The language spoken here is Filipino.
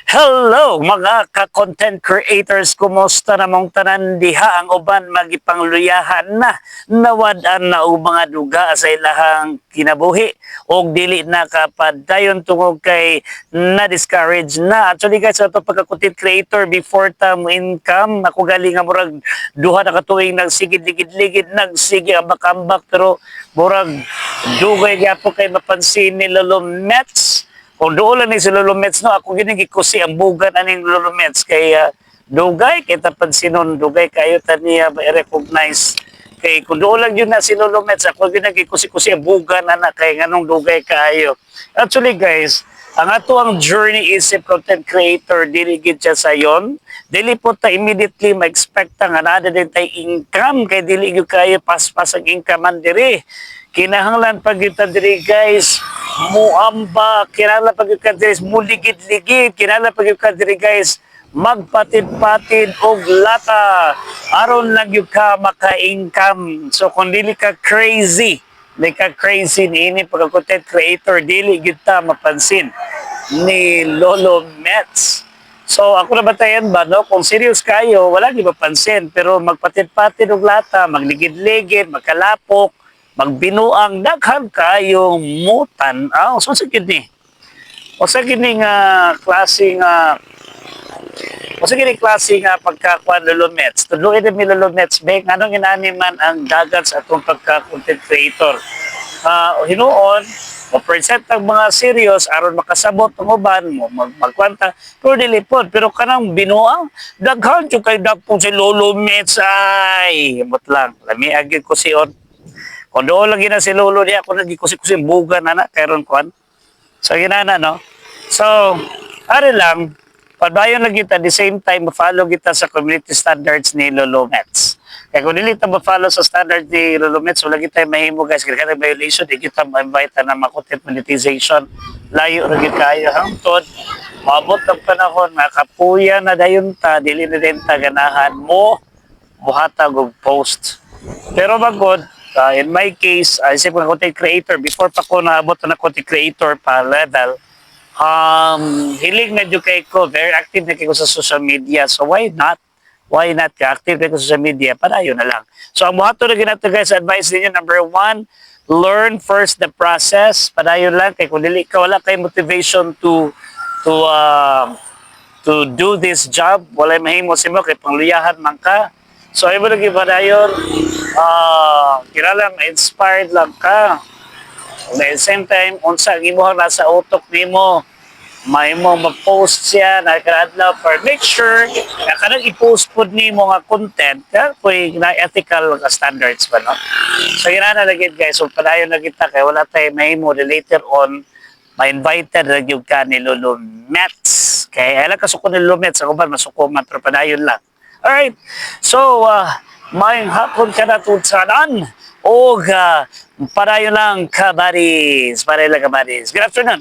Hello mga ka-content creators, kumusta namong tanan diha ang uban magipangluyahan na nawad-an na og mga duga sa ilahang kinabuhi og dili na kapadayon tungod kay na-discourage na. Actually guys, ato pagka-content creator before tam income, ako galing nga murag duha na katuig nagsigid-ligid-ligid nagsige ambak-ambak pero murag dugay gyapon kay mapansin ni Lolo Mets. Kung doon lang ni si Lolo Mets, no, ako ginigikusi ang bugan aning Lolo Mets. Kaya dugay, kaya tapansinon, dugay kayo taniya ma-recognize. Kay kung doon lang yun na si Lolo Mets, ako ginigikusi-kusi ang bugan anak kay nganong dugay kayo. Actually guys, ang ato ang journey is a content creator, dili gid siya sa yon. Dili po ta immediately ma-expect nga na din tay income, kay dili gyud kayo pas-pas ang income man diri. Kinahanglan pag kita diri guys, muamba, kinahanglan pag kita diri muligid-ligid, kinahanglan pag kita diri guys, magpatid-patid og lata aron lang gyud ka maka-income. So kung dili ka crazy niini pag content creator, dili gyud ta mapansin ni Lolo Mets. So ako na batayan ba, no? Kung serious kayo, wala gyud mapansin, pero magpatid-patid og lata, magligid-ligid, magkalapok, magbinuang, daghan kayong mutan. So sa gid ni. O sa gid ni nga klase nga pagkakuan Lolo Mets. Tudloy ni Lolo Mets, be nganong inaniman ang dagat sa atong pagka-content creator. Hinuon, ma-present ang mga serious aron makasabot ang uban mo magkwanta pero dili pod, pero kanang binuang daghan jud kay dagpon si Lolo Mets ay himot lang lami agi ko siyon. Kung doon lagi na si Lolo niya, ako nagikusi-kusi bugan na kayron kuan. So, ginana, no? So, ari lang, padayon lang kita, the same time, ma-follow kita sa community standards ni Lolo Mets. Kaya kung dili ta ma-follow sa standard ni Lolo Mets, wala kita mahimo guys, kaya violation, di kita ma-invite na ma-content monetization. Layo rin kayo hangtod. Maabot ang panahon, nakapuya na dayon ta, dili na din ta ganahan mo, buhatag og post. Pero magod, in my case, isip ko content creator, before pa ko naabot na content creator pa level, hilig na dyan kay ko, very active na kayo sa social media. So why not? Why not ka active kayo sa social media? Para yun na lang. So ang buhato na ginato guys, advice ninyo, number one, learn first the process. Para yun lang, kay kung dili ka, wala kay motivation to do this job, wala mahimo si mo, kay pangluyahan man ka. So, iba lagi pa na yun, kinalang inspired lang ka. At the same time, unsa ang imuhang nasa utok nimo, may mo mag-post siya, nakakaadlaw, for make sure na kanang i-post po nimo nga content, kung na ethical standards pa, no? So, yun na lagi guys, so padayon na kita, kaya wala tayo mahimo, later on, ma-invited na yung ka ni Lolo Mets. Kaya alam ka suko ni Lolo Mets, ako ba masukuman, pero padayon lang. Alright, so may hapon ka na tutsanan o padayon lang kabadis. Good afternoon.